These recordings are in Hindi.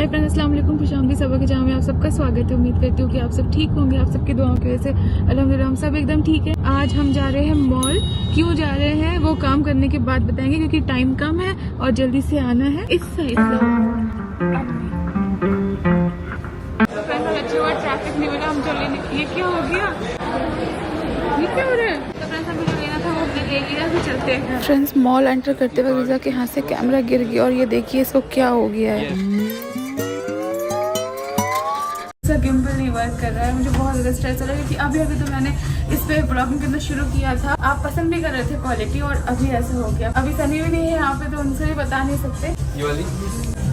हाय फ्रेंड्स, अस्सलाम वालेकुम, खुशामदीद सबक के जहाँ में आप सबका स्वागत है। उम्मीद करती हूँ कि आप सब ठीक होंगे। आप सबकी दुआओं की वजह से अल्हम्दुलिल्लाह हम सब एकदम ठीक है। आज हम जा रहे हैं मॉल। क्यों जा रहे हैं वो काम करने के बाद बताएंगे, क्योंकि टाइम कम है और जल्दी से आना है। इस साइड ट्रैफिक नहीं मिला, हम जल्दी निकले। ये क्या हो गया? ये क्या हो रहा है? तो फ्रेंड्स हमें जो लेना था वो हमने ले लिया, फिर चलते हैं। फ्रेंड्स मॉल एंटर करते वक्त रिज़ा के हाथ से कैमरा गिर गया और ये देखिए इसको क्या हो गया है। गिम्बल नहीं वर्क कर रहा है, मुझे बहुत ज़्यादा स्ट्रेस हो रहा है क्योंकि अभी तो मैंने इस पे ब्लॉगिंग करना शुरू किया था। आप पसंद भी कर रहे थे क्वालिटी और अभी ऐसा हो गया। अभी सनी भी नहीं है यहाँ पे तो उनसे भी बता नहीं सकते। ये वाली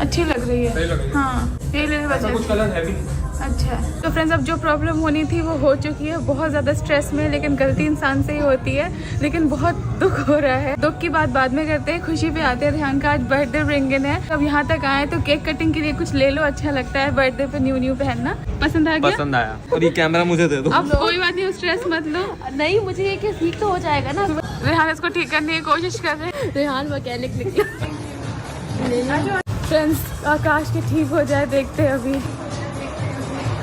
अच्छी लग रही है। हाँ ये ले कुछ कलर है भी। अच्छा तो फ्रेंड्स अब जो प्रॉब्लम होनी थी वो हो चुकी है। बहुत ज़्यादा स्ट्रेस में, लेकिन गलती इंसान से ही होती है। लेकिन बहुत दुख हो रहा है। दुख की बात बाद में करते हैं, खुशी पे आते हैं। रेहान का आज बर्थडे रिंगन है। अब यहाँ तक आए तो केक कटिंग के लिए कुछ ले लो, अच्छा लगता है बर्थडे पे न्यू पहनना। पसंद आ गया? पसंद आया। और ये कैमरा मुझे दे दो। अब कोई बात नहीं, स्ट्रेस मत लो। नहीं मुझे ये कि ठीक तो हो जाएगा ना। रेहान इसको ठीक करने की कोशिश कर रहे हैं। रेहान मैकेनिक निकले। फ्रेंड्स आकाश के ठीक हो जाए, देखते हैं अभी।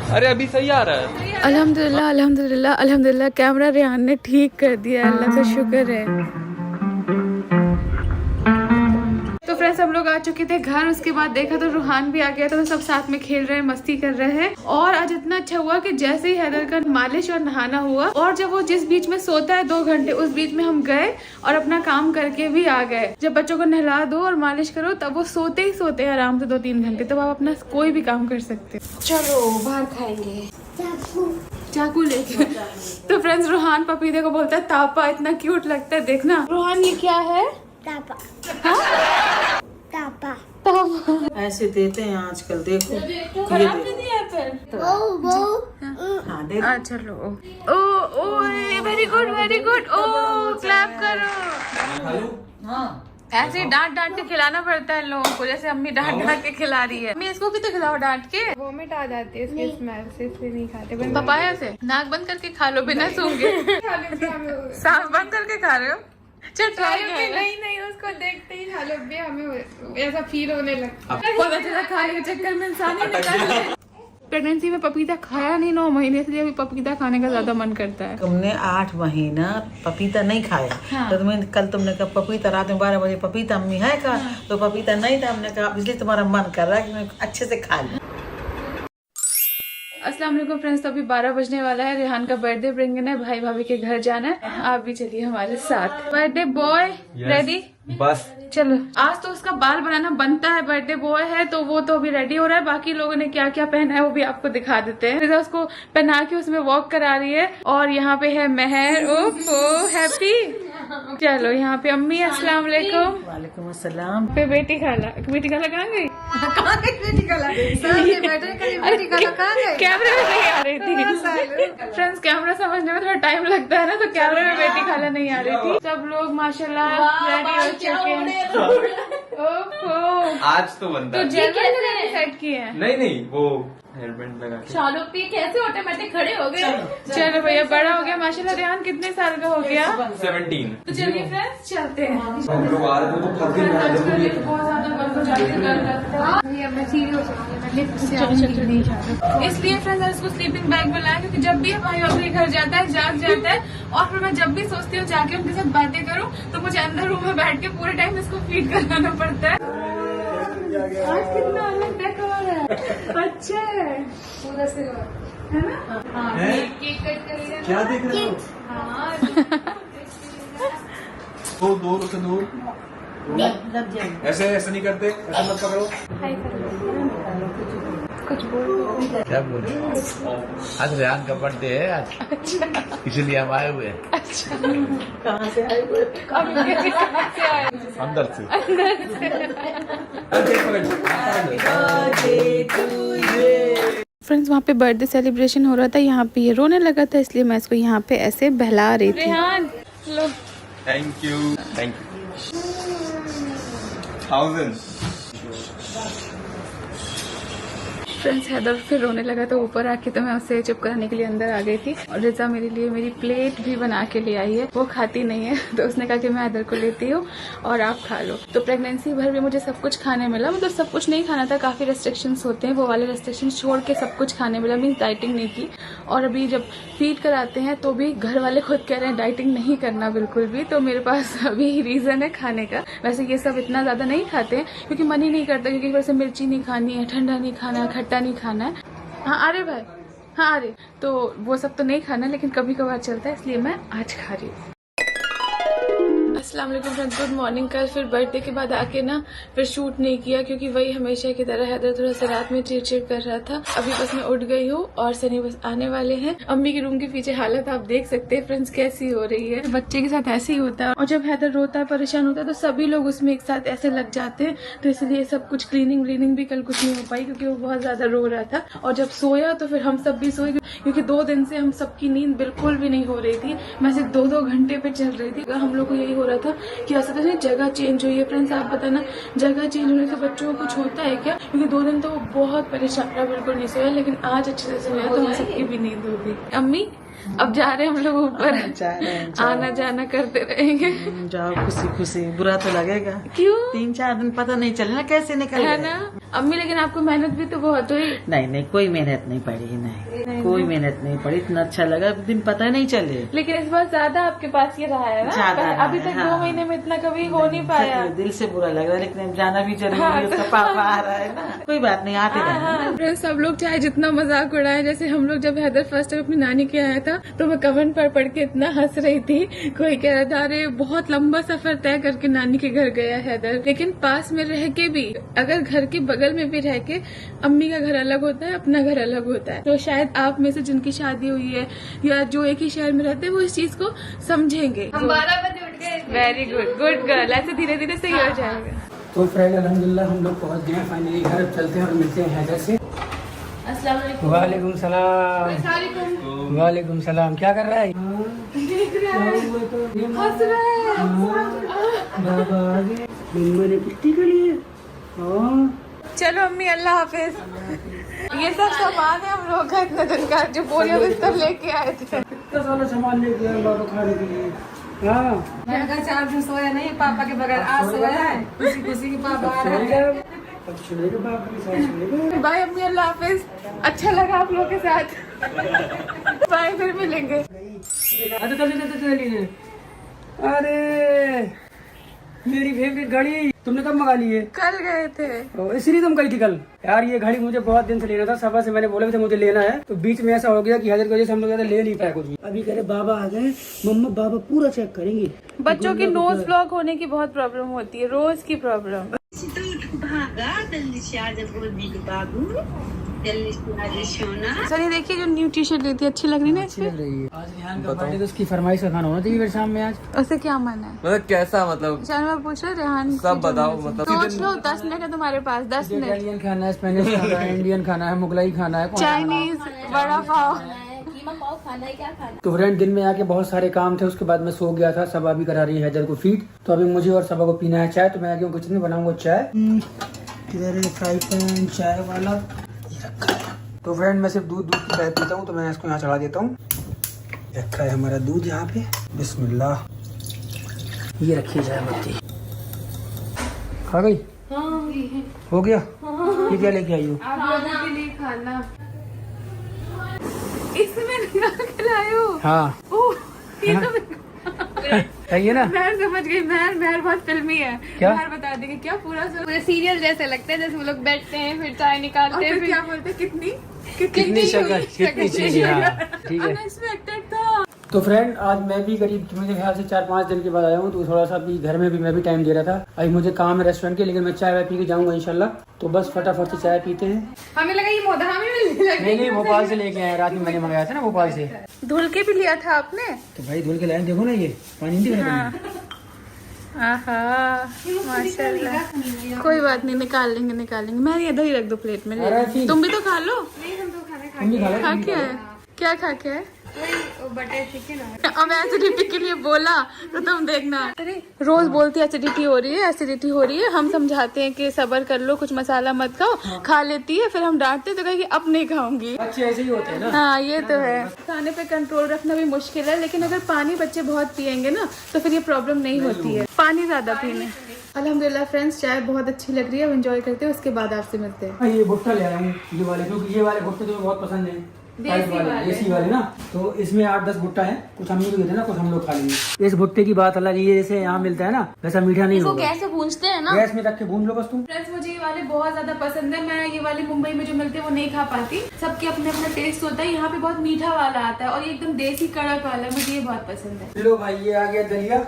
अरे अभी सही आ रहा है। अल्हम्दुलिल्लाह अल्हम्दुलिल्लाह अल्हम्दुलिल्लाह, कैमरा रेहान ने ठीक कर दिया, अल्लाह का शुक्र है। तो फ्रेंड्स हम लोग आ चुके थे घर। उसके बाद देखा तो रूहान भी आ गया था, तो सब साथ में खेल रहे हैं, मस्ती कर रहे हैं। और आज इतना अच्छा हुआ कि जैसे ही हैदर का मालिश और नहाना हुआ, और जब वो जिस बीच में सोता है 2 घंटे, उस बीच में हम गए और अपना काम करके भी आ गए। जब बच्चों को नहला दो और मालिश करो तब वो सोते ही सोते हैं आराम से 2-3 घंटे, तब आप अपना कोई भी काम कर सकते। चलो बाहर खाएंगे, चाकू लेके। तो फ्रेंड्स रूहान पपीते को बोलता है तापा, इतना क्यूट लगता है, देखना। रूहान ये क्या है? तापा। हाँ? तापा। ऐसे देते हैं आजकल, देखो खराब नहीं दिया फिर। हाँ चलो ओ वेरी गुड। ओ क्लैप करो। हाँ ऐसे डांट के खिलाना पड़ता है लोगों को, जैसे अम्मी डांट के खिला रही है। अम्मी इसको भी तो खिलाओ डांट के। वोमिट आ जाती है इसकी स्मेल से, इसलिए नहीं खाते। पपाया से नाक बंद करके खा लो बिना सूंघे। सांस बंद करके खा रहे हो? चल ट्राई नहीं उसको देखते ही खा लो। हमें ऐसा फील होने लगता है। पता चला खाने के चक्कर में इंसान ही निकाल। प्रेगनेंसी में पपीता खाया नहीं 9 महीने, इसलिए अभी पपीता खाने का ज्यादा मन करता है। तुमने 8 महीना पपीता नहीं खाया। हाँ। तो तुमने कहा पपीता रात में 12 बजे पपीता अम्मी है का? हाँ। तो पपीता नहीं था, हमने कहा इसलिए तुम्हारा मन कर रहा है कि मैं अच्छे से खा लूं। अस्सलाम वालेकुम फ्रेंड्स, तो अभी 12 बजने वाला है। रेहान का बर्थडे रिंगन है, भाई भाभी के घर जाना है। आप भी चलिए हमारे साथ। Birthday boy ready? बस चलो। आज तो उसका बाल बनाना बनता है, बर्थडे बॉय है तो वो तो अभी रेडी हो रहा है। बाकी लोगों ने क्या क्या पहना है वो भी आपको दिखा देते हैं। रिज़ा उसको पहना के उसमें वॉक करा रही है। और यहाँ पे है महर। ओफो हैप्पी। चलो यहाँ पे अम्मी अस्सलाम वालेकुम। वालेकुम अस्सलाम। पे बेटी खाला कहाँ गई? कैमरे में नहीं आ रही थी। फ्रेंड्स कैमरा समझने में थोड़ा टाइम लगता है ना, तो कैमरे में बेटी खाला नहीं आ रही थी। सब लोग माशाल्लाह रेडी हो चुके हैं। ओहो आज तो बनता है। तो जेल सेट किए हैं? नहीं वो हेलमेट लगा के। चलो कैसे ऑटोमेटिक खड़े हो गए। चलो भैया बड़ा हो गया माशाल्लाह। रेहान कितने साल का हो गया? 17। तो चलिए फ्रेंड्स चलते हैं। हम लोग आ रहे थे तो आजकल बहुत ज्यादा बंद हो जाती है, डर लगता है। इसलिए फ्रेंड्स इसको स्लीपिंग बैग में लाया, क्योंकि जब भी भाई अपने घर जाता है जाग जाता है। और फिर मैं जब भी सोचती हूँ जाके उनके साथ बातें करूँ, तो मुझे अंदर रूम में बैठ के पूरे टाइम इसको फीड कराना पड़ता है। आज कितना अलग डेकोर है। अच्छा है पूरा से, है ना? केक कट करेगा। क्या देख रहे हो? दूर ऐसे नहीं करते, ऐसा मत पकड़ो। कुछ बोल। क्या बोले? आज रेहान का बर्थडे है आज, इसलिए हम आए हुए हैं। अच्छा कहाँ से आए हुए? अंदर से। फ्रेंड्स वहाँ पे बर्थडे सेलिब्रेशन हो रहा था, यहाँ पे ये रोने लगा था, इसलिए मैं इसको यहाँ पे ऐसे बहला रही थी। रेहान लो। Thank you 1000। फ्रेंड्स हैदर फिर रोने लगा तो ऊपर आके तो मैं उससे चुप कराने के लिए अंदर आ गई थी। और रिजा मेरे लिए मेरी प्लेट भी बना के ले आई है, वो खाती नहीं है तो उसने कहा कि मैं हैदर को लेती हूँ और आप खा लो। तो प्रेगनेंसी भर भी मुझे सब कुछ खाने मिला, मतलब सब कुछ नहीं खाना था, काफी रेस्ट्रिक्शंस होते हैं, वो वाले रेस्ट्रिक्शंस छोड़ के सब कुछ खाने मिला, मीन्स डाइटिंग नहीं की। और अभी जब फीड कराते हैं तो भी घर वाले खुद कह रहे हैं डाइटिंग नहीं करना बिल्कुल भी, तो मेरे पास अभी रीजन है खाने का। वैसे ये सब इतना ज्यादा नहीं खाते हैं क्योंकि मन ही नहीं करता, क्योंकि वैसे मिर्ची नहीं खानी है, ठंडा नहीं खाना है, खट्टा नहीं खाना है। हाँ अरे भाई, हाँ अरे, तो वो सब तो नहीं खाना, लेकिन कभी कभार चलता है, इसलिए मैं आज खा रही हूँ। अस्सलाम वालेकुम फ्रेंड्स, गुड मॉर्निंग। कल फिर बर्थडे के बाद आके ना फिर शूट नहीं किया क्योंकि वही हमेशा की तरह हैदर थोड़ा सा रात में चिड़चिड़ कर रहा था। अभी बस मैं उठ गई हूँ और सनी बस आने वाले हैं। अम्मी के रूम के पीछे हालत आप देख सकते हैं फ्रेंड्स कैसी हो रही है। बच्चे के साथ ऐसे ही होता है, और जब हैदर रोता है, परेशान होता है, तो सभी लोग उसमें एक साथ ऐसे लग जाते हैं। तो इसलिए सब कुछ क्लीनिंग व्लीनिंग भी कल कुछ नहीं हो पाई क्योंकि वो बहुत ज्यादा रो रहा था। और जब सोया तो फिर हम सब भी सोए क्योंकि 2 दिन से हम सबकी नींद बिल्कुल भी नहीं हो रही थी। मैं सिर्फ 2-2 घंटे पे चल रही थी। हम लोग को यही हो रहा था कि ऐसा तो नहीं जगह चेंज हुई है। फ्रेंड्स आप बताना, जगह चेंज होने से बच्चों को कुछ होता है क्या? क्योंकि 2 दिन तो वो बहुत परेशान रहा, बिल्कुल नहीं सोया, लेकिन आज अच्छे से सोया तो हम सबकी भी नींद हो गई। अम्मी अब जा रहे हैं हम लोग ऊपर, आना जाना करते रहेंगे। जाओ खुशी खुशी, बुरा तो लगेगा। क्यों? 3-4 दिन पता नहीं चलना कैसे निकल है गए। ना अम्मी, लेकिन आपको मेहनत भी तो बहुत हुई। नहीं कोई मेहनत नहीं पड़ी, नहीं कोई मेहनत नहीं पड़ी। इतना अच्छा लगा, दिन पता नहीं चले। लेकिन इस बार ज्यादा आपके पास ये रहा है ना, ज्यादा अभी तक 2 महीने में इतना कभी हो नहीं पाया। दिल से बुरा लग रहा है, लेकिन जाना भी जरूरी है। उसका पापा आ रहा है ना, कोई बात नहीं, आते रहेंगे। सब लोग चाहे जितना मजाक उड़ाए, जैसे हम लोग जब हैदर फर्स्ट टाइम अपनी नानी के आया था तो मैं कमेंट पढ़ के इतना हंस रही थी। कोई कह रहा था अरे बहुत लंबा सफर तय करके नानी के घर गया हैदर, लेकिन पास में रह के भी, अगर घर के बगल में भी रह के, अम्मी का घर अलग होता है, अपना घर अलग होता है। तो शायद आप में से जिनकी शादी हुई है या जो एक ही शहर में रहते हैं वो इस चीज को समझेंगे। हम 12 बजे उठ गए। Very good, good girl. ऐसे धीरे धीरे सही हो जाएगा। तो फ्रेंड अल्हम्दुलिल्लाह हम लोग पहुंच गए फाइनली घर। अब चलते हैं और मिलते हैं हैदर से। अस्सलाम वालेकुम। वालेकुम सलाम। वालेकुम सलाम। क्या कर रहा है? हंस रहा है। बाबा आ गए, मैंने पिट्टी कर ली है। चलो अम्मी, अल्लाह हाफिज। ये सब सामान है हम लोग का इतने दिन का, जो बोरिया बिस्तर लेके आए थे। इतना सारा सामान लेके आए बाबा खाने के लिए। हाँ 4 दिन सोया नहीं पापा के बगैर, आज सोया है खुशी खुशी के पापा आ रहे हैं। अब सुनेगा बाप के साथ सुनेगा। बाय अम्मी, अल्लाह हाफिज। अच्छा लगा आप लोग के साथ। बाय, फिर मिलेंगे। अरे मेरी फेवरेट घड़ी तुमने कब मंगा ली है? कल गए थे। इसलिए तुम गई थी कल? यार ये घड़ी मुझे बहुत दिन से लेना था, सफर से मैंने बोला भी था मुझे लेना है, तो बीच में ऐसा हो गया कि हैदर की वजह से हम लोग ले नहीं पाए कुछ भी। अभी कह रहे बाबा आ गए, मम्मा बाबा पूरा चेक करेंगे। बच्चों की नोज ब्लॉक होने की बहुत प्रॉब्लम होती है, रोज की प्रॉब्लम। चलिए देखिए, जो न्यू टी शर्ट ली थी अच्छी लग रही ना इसमें। आज रेहान का बर्थडे, तो उसकी फरमाइश का खाना होना चाहिए फिर शाम में आज। उससे क्या मन है? मतलब कैसा, मतलब चल मैं पूछ रहा रेहान, सब बताओ। मतलब सोच लो, 10 मिनट है तुम्हारे पास, 10 मिनट। इटालियन खाना है, स्पेनिश खाना है, इंडियन खाना है, मुगलाई खाना है, चाइनीज, वड़ा पाव। तो फ्रेंड दिन में आके बहुत सारे काम थे, उसके बाद मैं सो गया था। सबा भी करा रही है हैदर को फीड, तो अभी मुझे और सबा को पीना है चाय। तो मैं आगे किचन में बनाऊंगा चाय। इधर फ्राई पैन चाय वाला ये रखा है। तो फ्रेंड मैं सिर्फ दूध की चाय पीता हूँ, तो मैं इसको यहाँ चढ़ा देता हूँ। रखा है हमारा दूध यहाँ पे, बिस्मिल्लाह। ये रखी चाय पत्ती। खा गई? हो गया। ये क्या लेके आई हो? आप लोगों के लिए खाना इसमें निकाल के लाए हो? हाँ ये तो सही है ना? मैं समझ गई। महर बहुत फिल्मी है। क्या? महर बता देंगे क्या? पूरे सीरियल जैसे लगते हैं, जैसे वो लोग बैठते हैं फिर चाय निकालते हैं, फिर क्या बोलते हैं, कितनी शक्कर, कितनी चीज़। हाँ ठीक है। अनएक्सपेक्टेड था। तो फ्रेंड आज मैं भी करीब मुझे ख्याल से 4-5 दिन के बाद आया हूँ, तो थोड़ा सा अभी घर में भी मैं भी टाइम दे रहा था। अभी मुझे काम है रेस्टोरेंट के, लेकिन मैं चाय वाय पी के जाऊँगा इंशाल्लाह। तो बस फटाफट से चाय पीते हैं। हमें लगा ये मोदा हमें मिलने लगी। नहीं भोपाल से लेके आए, रात में मैंने मंगाया था ना भोपाल से। धुल के भी लिया था आपने? तो भाई धुल के लाए, देखो ना ये पानी नहीं दिख रहा। आहा माशाल्लाह। कोई बात नहीं, निकाल लेंगे। मैं इधर ही रख दो प्लेट में। तुम भी तो खा लो। तुम भी खा लो। खा के है? क्या खा के है? बटर चिकन अब एसिडिटी के लिए बोला तो तुम देखना। अरे रोज बोलती है एसिडिटी हो रही है, एसिडिटी हो रही है। हम समझाते हैं कि सब्र कर लो, कुछ मसाला मत खाओ। खा लेती है, फिर हम डांटते तो कहेगी अब नहीं खाऊंगी। अच्छे ऐसे ही होते हैं ना। हाँ ये तो है। खाने पे कंट्रोल रखना भी मुश्किल है, लेकिन अगर पानी बच्चे बहुत पियेंगे ना तो फिर ये प्रॉब्लम नहीं होती है। पानी ज्यादा पीने। अल्हम्दुलिल्लाह फ्रेंड्स, चाय बहुत अच्छी लग रही है, एंजॉय करते हैं। उसके बाद आपसे मिलते हैं। ये भुट्टा ले आया हूँ, ये वाले, क्योंकि ये वाले भुट्टे तो बहुत पसंद है, देसी वाले ना। तो इसमें 8-10 भुट्टा है, कुछ हम लोग ना, कुछ हम लोग खा लेंगे। इस भुट्टे की बात अलग, ये जैसे यहाँ मिलता है ना वैसा मीठा नहीं होगा। गैस से भूनते हैं ना, गैस में रख के भून लो बस तुम। फ्रेंड्स मुझे ये वाले बहुत ज्यादा पसंद है। मैं ये वाले मुंबई में जो मिलते हैं वो नहीं खा पाती। सबके अपने अपना टेस्ट होता है। यहाँ पे बहुत मीठा वाला आता है और ये एकदम देसी कड़क वाला है, मुझे ये बहुत पसंद है। लो भाई, ये आ गया दलिया।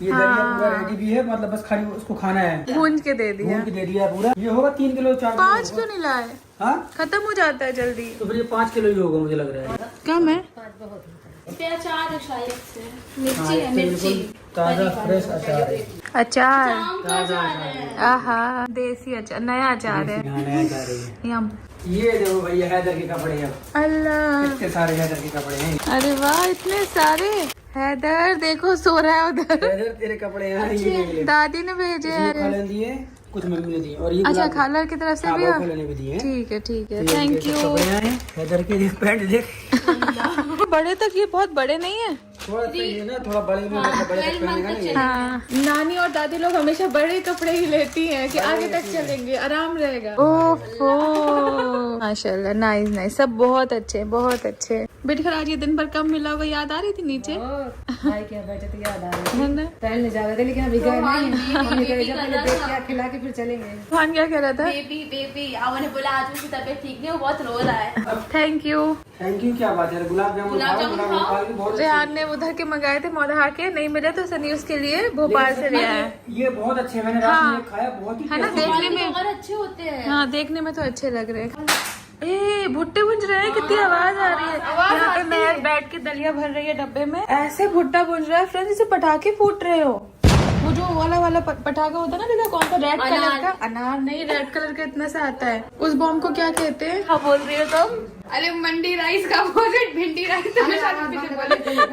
ये दलिया पूरा रेडी भी है, मतलब बस खाली उसको खाना है। भून के दे दिया, भून के दे दिया पूरा। ये होगा 3 किलो 4 किलो। 5 क्यों नहीं लाए? हाँ, खत्म हो जाता है जल्दी। तो फिर ये 5 किलो ही होगा मुझे लग रहा है। कम है। अचार है शायद से, हाँ, मिर्ची है, मिर्ची ताजा फ्रेश अचार है। अचार, आम का अचार है। आहा देसी अचार, नया अचार है। यहाँ नया अचार है। यम। ये देखो भैया हैदर के कपड़े हैं, अल्लाह, इतने सारे हैदर के कपड़े हैं। अरे वाह इतने सारे। हैदर देखो सो रहा है उधर। हैदर तेरे कपड़े हैं, ये ले ले। दादी ने भेजे इसमें हैं। खाला दिए, कुछ मम्मी ने दिए, और ये अच्छा गुलाब- खाला की तरफ से हाँ, भी वो है? खाला ने भी दिए हैं। ठीक है ठीक है, ये थैंक देखो यू। कपड़े हैं हैदर के, देख पैंट देख। बड़े तक ये बहुत बड़े नहीं है। थोड़ा सा ये ना, थोड़ा बड़े में, मतलब बड़े तक पहनेगा ना ये। हाँ, नानी और दादी लोग हमेशा बड़े कपड़े ही लेती हैं कि आगे तक चलेंगे, आराम रहेगा। ओहो माशाल्लाह, नाइस नाइस, सब बहुत अच्छे बहुत अच्छे। बेटी खैर आज ये दिन भर कम मिला होगा, याद आ रही थी नीचे भाई क्या बैठे तो याद आ रहा है ना? टहलने जा रहे थे, लेकिन अभी गए नहीं। मम्मी कहे जब पहले देख के खिला के फिर चलेंगे। भान क्या कह रहा था? बेबी बेबी मैंने बोला आज उसकी तबीयत ठीक नहीं, वो बहुत रो रहा है। Thank you. थैंक यू क्या बात है, गुलाब जामुन खाओ, गुलाब जामुन खा के बहुत अच्छे। रेहान ने उधर के मंगाए थे मौदहा के, नहीं मिले तो सनी उसके लिए भोपाल से ले आया। ये बहुत अच्छे, मैंने रात में खाया, बहुत ही है ना, tasty। देखने में और अच्छे होते हैं। हाँ देखने में तो अच्छे लग रहे हैं। ए भुट्टे भुंज रहे हैं, कितनी आवाज आ रही है। यहाँ पे मैं बैठ के दलिया भर रही है डब्बे में, ऐसे भुट्टा भुंज रहा है फ्रेंड्स, जैसे पटाखे फूट रहे हो। वो जो वाला पटाखा होता है ना, जैसा कौन सा रेड कलर का, अनार नहीं, रेड कलर का इतना सा आता है। उस बॉम्ब को क्या कहते हैं? हाँ बोल रही हो तुम? अरे मंडी राइस का बोले, भिंडी राइस।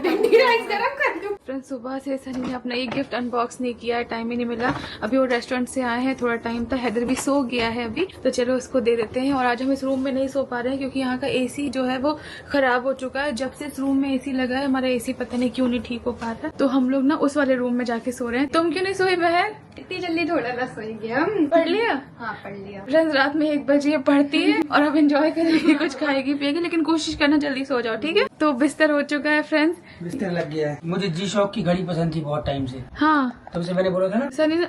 भिंडी राइस गरम कर दो। फ्रेंड्स सुबह से सनी ने अपना एक गिफ्ट अनबॉक्स नहीं किया, टाइम ही नहीं मिला। अभी वो रेस्टोरेंट से आए हैं, थोड़ा टाइम था। हैदर भी सो गया है अभी, तो चलो उसको दे देते हैं। और आज हम इस रूम में नहीं सो पा रहे हैं क्योंकि यहाँ का एसी जो है वो खराब हो चुका है। जब से इस रूम में एसी लगा है, हमारा एसी पता नहीं क्यों नहीं ठीक हो पा रहा, तो हम लोग ना उस वाले रूम में जाके सो रहे हैं। तुम क्यों नहीं सोई बहन? इतनी जल्दी थोड़ा ना सोई गया। पढ़ लिया? हाँ पढ़ लिया। फ्रेंड्स रात में 1 बजे पढ़ती है और अब एंजॉय करेगी, कुछ खाएगी पिएगी, लेकिन कोशिश करना जल्दी सो जाओ, ठीक है? तो बिस्तर हो चुका है फ्रेंड्स। बिस्तर लग गया है। मुझे जी शॉक की घड़ी पसंद थी बहुत टाइम से, हाँ तब से मैंने बोला था ना। सनी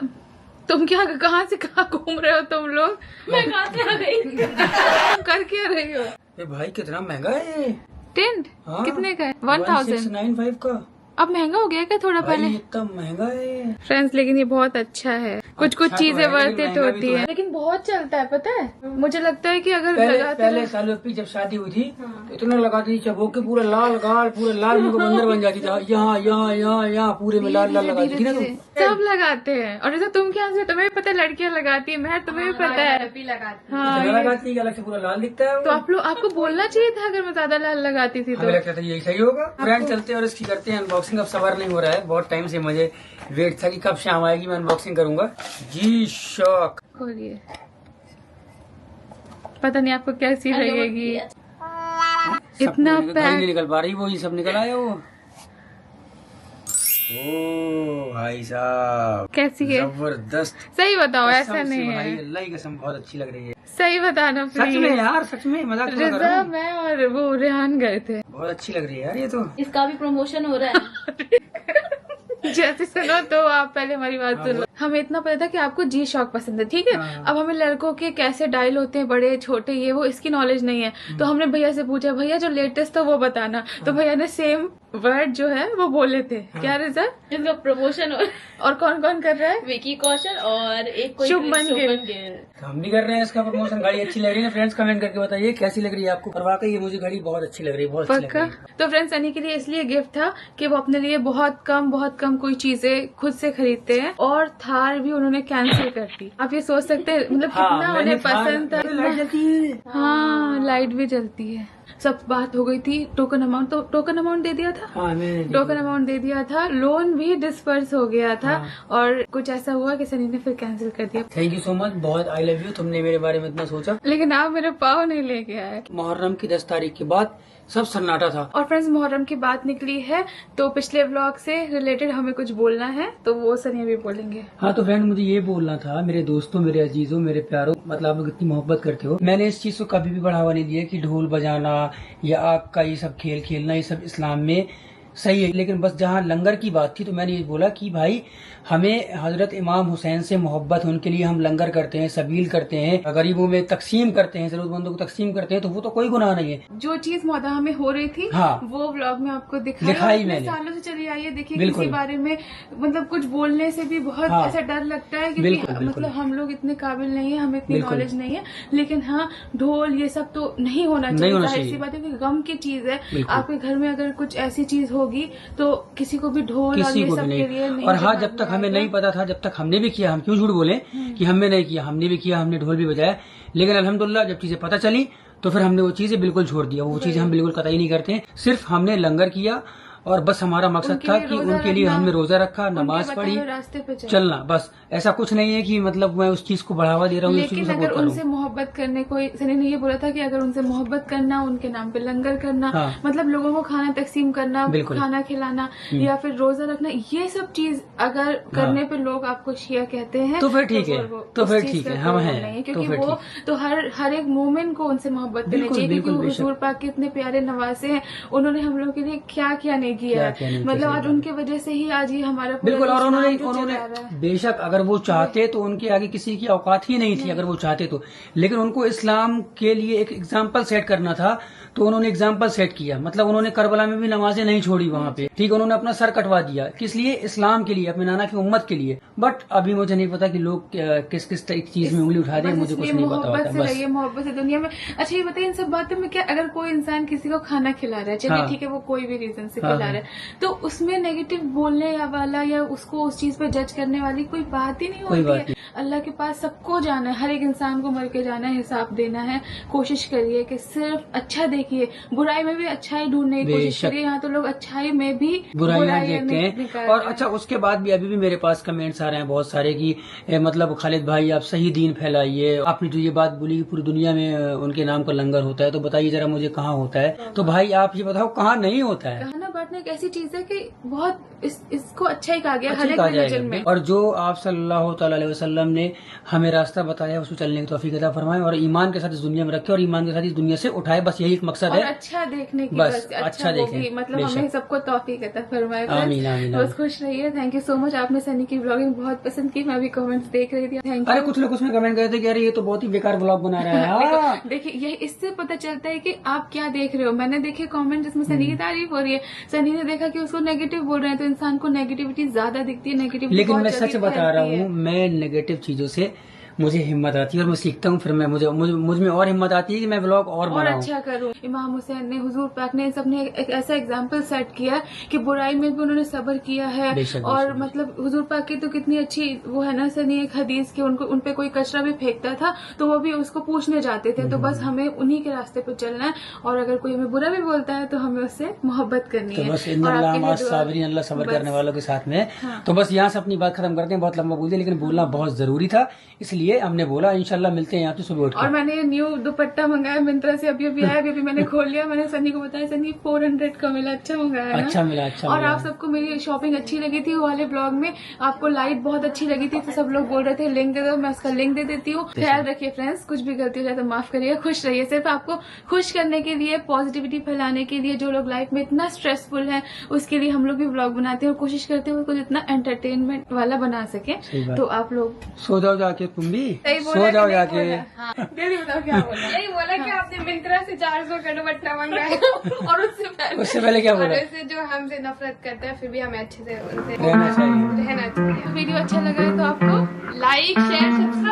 तुम क्या कहाँ से कहाँ घूम रहे हो तुम लोग? मैं कहाँ से आ गई? तुम कर क्या रही हो? ए भाई कितना महंगा है ये। टेंट हाँ, कितने का है? 1000। 1695 का। अब महंगा हो गया क्या थोड़ा भाई पहले? इतना महंगा है फ्रेंड्स लेकिन ये बहुत अच्छा है। कुछ कुछ अच्छा तो चीजें है, वर्थ लेकिन इट महंगा भी होती तो है, है। लेकिन बहुत चलता है पता है। मुझे लगता है कि अगर पहले लगाते पहले रहो- सालों की जब शादी हुई थी तो इतना लगाती थी, चबोक के पूरा लाल गाल, पूरा लाल मुंह को बंदर बन जाती थी। यहाँ यहाँ यहाँ यहाँ पूरे में लाल लाल लगाती थी ना तुम। सब लगाते हैं। और जैसे तुम क्या, तुम्हें भी पता है लड़कियां लगाती है, मैं तुम्हें भी पता है। हाँ इतना लगाती है, अलग से पूरा लाल दिखता है। तो आप लोग, आपको बोलना चाहिए था अगर मैं ज्यादा लाल लगाती थी तो। हमें लगता था यही सही होगा। फ्रेंड चलते हैं और इसकी करते हैं अनबॉक्सिंग। अब सबर नहीं हो रहा है, बहुत टाइम से मुझे वेट था कि कब शाम आएगी, मैं अनबॉक्सिंग करूंगा। जी शॉक खोलिए, पता नहीं आपको कैसी लगेगी। इतना घड़ी पैक, नहीं निकल पा रही, वो ये सब निकल आया वो। ओ भाई साहब कैसी है? जबरदस्त। सही बताओ, कसम ऐसा से नहीं भाई, है। अल्लाह की कसम बहुत अच्छी लग रही है। सही बताना सच में प्लीज। यार, सच में मजाक थोड़ा कर रहा रिजा हूँ। मैं और वो रेहान गए थे। बहुत अच्छी लग रही है यार ये तो। इसका भी प्रमोशन हो रहा है। जैसे सुनो तो आप पहले हमारी बात सुनो। हमें इतना पता था कि आपको जी शॉक पसंद है, ठीक है? हाँ। अब हमें लड़कों के कैसे डायल होते हैं, बड़े छोटे, ये वो इसकी नॉलेज नहीं है। तो हमने भैया से पूछा, भैया जो लेटेस्ट था वो बताना। तो भैया ने सेम वर्ड जो है वो बोले थे। क्या रिजा? इसका प्रमोशन हो और कौन कौन कर रहा है? विकी कौशल और एक कोई शुभमन गिल। तो हम भी कर रहे हैं इसका प्रमोशन। घड़ी अच्छी लग रही है फ्रेंड्स, कमेंट करके बताइए कैसी लग रही है आपको। और वाकई ये मुझे घड़ी बहुत अच्छी लग रही है, बहुत अच्छी लग पक्का। रही है। तो फ्रेंड्स सनी के लिए इसलिए गिफ्ट था कि वो अपने लिए बहुत कम कोई चीजें खुद से खरीदते हैं, और थार भी उन्होंने कैंसिल कर दी। आप ये सोच सकते हैं मतलब हाँ, कितना मैंने उन्हें पसंद था। लाइट जलती है। हाँ लाइट भी जलती है। सब बात हो गई थी। टोकन अमाउंट दे दिया था। हाँ, मैंने टोकन अमाउंट दे दिया था, लोन भी डिस्पर्स हो गया था। और कुछ ऐसा हुआ कि सनी ने फिर कैंसिल कर दिया। थैंक यू सो मच, बहुत आई लव यू, तुमने मेरे बारे में इतना सोचा। लेकिन आप मेरे पाँव नहीं लेके आए। मुहर्रम की 10 तारीख के बाद सब सन्नाटा था। और फ्रेंड्स, मुहर्रम की बात निकली है तो पिछले व्लॉग से रिलेटेड हमें कुछ बोलना है, तो वो सनी अभी बोलेंगे। हाँ तो फ्रेंड, मुझे ये बोलना था, मेरे दोस्तों, मेरे अजीजों, मेरे प्यारों, मतलब आप लोग इतनी मोहब्बत करते हो, मैंने इस चीज को कभी भी बढ़ावा नहीं दिया कि ढोल बजाना या आग का ये सब खेल खेलना, ये सब इस्लाम में सही है। लेकिन बस जहाँ लंगर की बात थी तो मैंने ये बोला कि भाई हमें हजरत इमाम हुसैन से मोहब्बत है, उनके लिए हम लंगर करते हैं, सबील करते हैं, गरीबों में तकसीम करते हैं, जरूरतमंदों को तकसीम करते हैं, तो वो तो कोई गुनाह नहीं है। जो चीज मोहदाह में हो रही थी हाँ, वो व्लॉग में आपको दिखाई मैंने। सालों से चली आई है। देखिए, बिल्कुल। किसी बारे में मतलब कुछ बोलने से भी बहुत हाँ, ऐसा डर लगता है कि बिल्कुल, बिल्कुल। मतलब हम लोग इतने काबिल नहीं है, हमें इतनी बिल्कुल। नॉलेज नहीं है। लेकिन हाँ, ढोल ये सब तो नहीं होना नहीं चाहिए। होना जाहिर सी चाहिए। बात है कि गम की चीज है। बिल्कुल। आपके घर में अगर कुछ ऐसी चीज होगी तो किसी को भी ढोल और किसी ये को सब भी के लिए नहीं। नहीं और हाँ, जवाब जब तक हमें आएगा। नहीं पता था, जब तक हमने भी किया, हम क्यों झूठ बोले कि हमने नहीं किया, हमने भी किया, हमने ढोल भी बजाया। लेकिन अल्हम्दुलिल्लाह जब चीजें पता चली तो फिर हमने वो चीजें बिल्कुल छोड़ दिया। वो चीजें हम बिल्कुल कतई नहीं करते हैं। सिर्फ हमने लंगर किया और बस हमारा मकसद उनके था लिए कि रोजा उनके लिए रखना, हमने रोजा रखा, उनके नमाज बताए पढ़ी, हुए रास्ते पे चलना, बस। ऐसा कुछ नहीं है कि मतलब मैं उस चीज को बढ़ावा दे रहा हूँ, उस चीज लेकिन को अगर सपोर्ट कर रहा उनसे हूँ। मोहब्बत करने कोई, सनी ने ये बोला था कि अगर उनसे मोहब्बत करना, उनके नाम पे लंगर करना, हाँ। मतलब लोगों को खाना तकसीम करना, बिल्कुल। खाना खिलाना या फिर रोजा रखना, ये सब चीज अगर करने पे लोग आपको शिया कहते हैं तो फिर ठीक है, तो उस फिर चीज ठीक का है, कोई हम वो हैं, नहीं है, तो क्योंकि फिर वो तो हर एक मोमेंट को उनसे मोहब्बत करनी बिल्कुल, चाहिए। क्योंकि बिल्कुल, वो हुजूर पाक के इतने प्यारे नवासे हैं, उन्होंने हम लोग के लिए क्या क्या नहीं किया क्या क्या नहीं है। किया, मतलब सही आज बात। उनके वजह से ही आज ये हमारा पूरा बिल्कुल। और इस्लाम उन्होंने जो उन्होंने चला रहा है। बेशक अगर वो चाहते तो उनके आगे किसी की औकात ही नहीं थी, अगर वो चाहते तो। लेकिन उनको इस्लाम के लिए एक एग्जाम्पल सेट करना था, तो उन्होंने एग्जाम्पल सेट किया। मतलब उन्होंने करबला में भी नमाजें नहीं छोड़ी वहाँ पे, ठीक। उन्होंने अपना सर कटवा दिया, किस लिए? इस्लाम के लिए, अपने नाना की उम्मत के लिए। बट अभी मुझे नहीं पता कि लोग किस किस चीज में उंगली उठा दें, मुझे कुछ नहीं पता मोहब्बत होता। से बस रहिए, मोहब्बत से दुनिया में। अच्छा ये बताइए, इन सब बातों में क्या, अगर कोई इंसान किसी को खाना खिला रहा है, चलिए हाँ। ठीक है, वो कोई भी रीजन से हाँ, खिला रहा है, तो उसमें नेगेटिव बोलने वाला या उसको उस चीज पे जज करने वाली कोई बात ही नहीं कोई बात होती है। अल्लाह के पास सबको जाना है, हर एक इंसान को मर के जाना है, हिसाब देना है। कोशिश करिए कि सिर्फ अच्छा देखिए, बुराई में भी अच्छाई ढूंढने की कोशिश बेशक। करिए। यहाँ तो लोग अच्छाई में भी बुराइयां देखते हैं। निकाल और रहे हैं। अच्छा, उसके बाद भी अभी भी मेरे पास कमेंट्स आ रहे हैं बहुत सारे कि मतलब खालिद भाई आप सही दीन फैलाइए। आपने जो ये बात बोली कि पूरी दुनिया में उनके नाम का लंगर होता है, तो बताइए जरा मुझे कहाँ होता है। तो भाई आप ये बताओ कहाँ नहीं होता है। खाना बांटना एक ऐसी चीज है कि बहुत इसको अच्छा ही कहा गया अच्छा हर ही एक कहा रिलीजन जाएगा। में। और जो आप सल्लल्लाहु ताला अलैहि वसल्लम ने हमें रास्ता बताया, उसको चलने की तौफीक अता फरमाए और ईमान के साथ इस दुनिया में रखे और ईमान के साथ इस दुनिया से उठाए। बस यही एक मकसद और है। अच्छा देखने की, बस, बस अच्छा वो देखें, भी, मतलब बेशक। हमें सबको तौफीक अता फरमाए। आमीन, आमीन, बस खुश रहिए। Thank you so much. आपने सनी की ब्लॉगिंग बहुत पसंद की, मैं अभी कमेंट्स देख रही थी। थैंक अरे यू। कुछ लोग उसमें कमेंट कर रहे थे कि अरे ये तो बहुत ही बेकार ब्लॉग बना रहा है। हाँ। देखिए, ये इससे पता चलता है कि आप क्या देख रहे हो। मैंने देखे कमेंट जिसमें सनी की तारीफ हो रही है, सनी ने देखा कि उसको नेगेटिव बोल रहे हैं, तो इंसान को नेगेटिविटी ज्यादा दिखती है, नेगेटिविटी लेकिन बहुत मैं जल्दी सच बता रहा फैलती है। हूँ, मैं नेगेटिव चीजों से मुझे हिम्मत आती है और मैं सीखता हूँ। फिर मैं मुझ में और हिम्मत आती है कि मैं व्लॉग और बनाऊं। अच्छा करूं। इमाम हुसैन ने, हुजूर पाक ने, इन सब ने एक ऐसा एग्जाम्पल सेट किया कि बुराई में भी उन्होंने सब्र किया है। बेशक, और बेशक। मतलब हुजूर पाक की तो कितनी अच्छी वो है ना सनी, एक हदीस के उनपे कोई कचरा भी फेंकता था तो वो भी उसको पूछने जाते थे। तो बस हमें उन्हीं के रास्ते पे चलना है, और अगर कोई हमें बुरा भी बोलता है तो हमें उससे मोहब्बत करनी तो है। बस और आपके लिए दुआ- साबरीन, अल्लाह सब्र बस। करने वालों के साथ में। हाँ। तो बस यहाँ से अपनी बात खत्म करते हैं। बहुत लंबा बोल दिया, लेकिन बोलना बहुत जरूरी था, इसलिए हमने बोला। इंशाल्लाह मिलते हैं यहाँ पे सुबह उठ और के। मैंने न्यू दुपट्टा मंगाया मिंत्रा से, अभी आया, अभी मैंने खोल लिया। मैंने सनी को बताया, सनी 400 का मिला, अच्छा मंगाया है ना? अच्छा मिला, अच्छा और मिला। आप सबको मेरी शॉपिंग अच्छी लगी थी, वो वाले ब्लॉग में आपको लाइट बहुत अच्छी लगी थी, तो सब लोग बोल रहे थे लिंक दे दो, मैं उसका लिंक दे देती हूँ। ख्याल रखिए फ्रेंड्स, कुछ भी गलती हो जाए तो माफ करिए। खुश रहिए, सिर्फ आपको खुश करने के लिए, पॉजिटिविटी फैलाने के लिए। जो लोग लाइफ में इतना स्ट्रेसफुल है, उसके लिए हम लोग भी ब्लॉग बनाते हैं और कोशिश करते हैं उसको जितना एंटरटेनमेंट वाला बना सके। सही बात। तो आप लोग सो जाओ जाके, तुम भी सही बोला सो कि जाओ नहीं जाके। बोला? हाँ। दीदी बताओ क्या बोला? यही बोला कि आपने मिंत्रा से 400 का दुपट्टा मंगाया और उससे पहले क्या और बोला? वैसे जो हमसे नफरत करता है फिर भी हमें अच्छे से उनसे रहना चाहिए। रहना चाहिए। वीडियो अच्छा लगा है तो आपको लाइक शेयर सब्सक्राइब